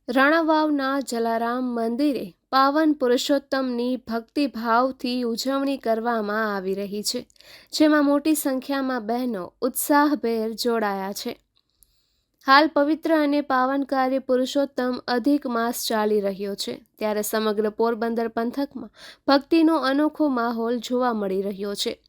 રાણાવાવના જલારામ મંદિરે પાવન પુરુષોત્તમની ભક્તિભાવથી ઉજવણી કરવામાં આવી રહી છે, જેમાં મોટી સંખ્યામાં બહેનો ઉત્સાહભેર જોડાયા છે. હાલ પવિત્ર અને પાવનકારી પુરુષોત્તમ અધિક માસ ચાલી રહ્યો છે, ત્યારે સમગ્ર પોરબંદર પંથકમાં ભક્તિનો અનોખો માહોલ જોવા મળી રહ્યો છે.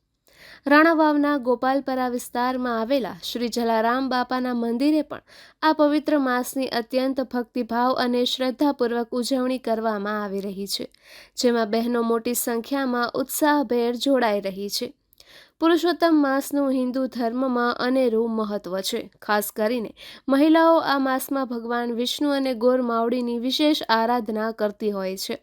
રાણાવાવના ગોપાલપરા વિસ્તારમાં આવેલા શ્રી જલારામ બાપાના મંદિરે પણ આ પવિત્ર માસની અત્યંત ભક્તિભાવ અને શ્રદ્ધાપૂર્વક ઉજવણી કરવામાં આવી રહી છે, જેમાં બહેનો મોટી સંખ્યામાં ઉત્સાહભેર જોડાઈ રહી છે. પુરુષોત્તમ માસનું હિન્દુ ધર્મમાં અનેરું મહત્વ છે. ખાસ કરીને મહિલાઓ આ માસમાં ભગવાન વિષ્ણુ અને ગોર માવડીની વિશેષ આરાધના કરતી હોય છે.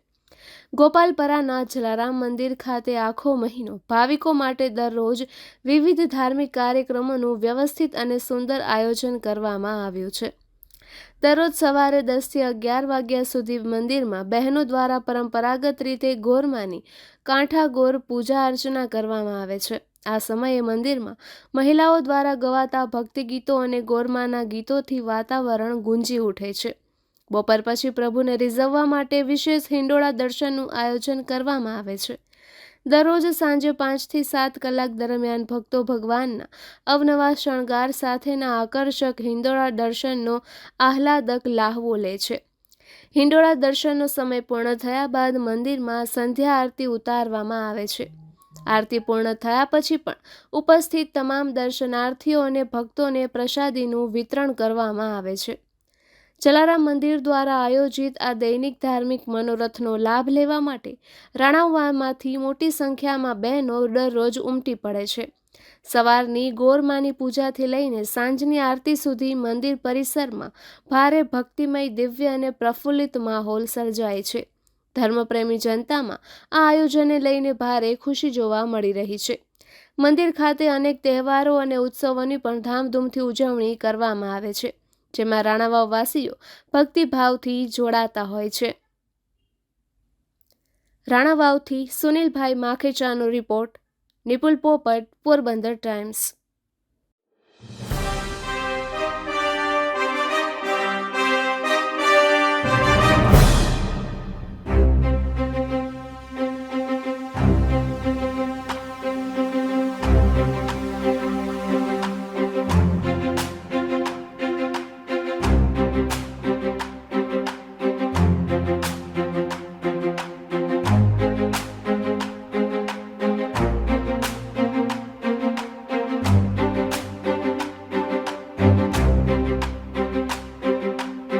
ગોપાલપરાના જલારામ મંદિર ખાતે આખો મહિનો ભાવિકો માટે દરરોજ વિવિધ ધાર્મિક કાર્યક્રમોનું વ્યવસ્થિત અને સુંદર આયોજન કરવામાં આવ્યું છે. દરરોજ સવારે 10 થી 11 વાગ્યા સુધી મંદિરમાં બહેનો દ્વારા પરંપરાગત રીતે ગોરમાની કાંઠા ગોર પૂજા અર્ચના કરવામાં આવે છે. આ સમયે મંદિરમાં મહિલાઓ દ્વારા ગવાતા ભક્તિ ગીતો અને ગોરમાના ગીતોથી વાતાવરણ ગુંજી ઉઠે છે. બપોર પછી પ્રભુને રીઝવવા માટે વિશેષ હિંડોળા દર્શનનું આયોજન કરવામાં આવે છે. દરરોજ સાંજે 5 થી 7 કલાક દરમિયાન ભક્તો ભગવાનના અવનવા શણગાર સાથેના આકર્ષક હિંડોળા દર્શનનો આહલાદક લાહવો લે છે. હિંડોળા દર્શનનો સમય પૂર્ણ થયા બાદ મંદિરમાં સંધ્યા આરતી ઉતારવામાં આવે છે. આરતી પૂર્ણ થયા પછી પણ ઉપસ્થિત તમામ દર્શનાર્થીઓ અને ભક્તોને પ્રસાદીનું વિતરણ કરવામાં આવે છે. જલારામ મંદિર દ્વારા આયોજિત આ દૈનિક ધાર્મિક મનોરથનો લાભ લેવા માટે રાણાવાવમાંથી મોટી સંખ્યામાં બહેનો દરરોજ ઉમટી પડે છે. સવારની ગોરમાની પૂજાથી લઈને સાંજની આરતી સુધી મંદિર પરિસરમાં ભારે ભક્તિમય, દિવ્ય અને પ્રફુલ્લિત માહોલ સર્જાય છે. ધર્મપ્રેમી જનતામાં આ આયોજનને લઈને ભારે ખુશી જોવા મળી રહી છે. મંદિર ખાતે અનેક તહેવારો અને ઉત્સવોની પણ ધામધૂમથી ઉજવણી કરવામાં આવે છે, જેમાં રાણાવાવ વાસીઓ ભક્તિભાવથી જોડાતા હોય છે. રાણાવાવથી સુનિલભાઈ માખેચાનો રિપોર્ટ. નિપુલ પોપટ, પોરબંદર ટાઈમ્સ.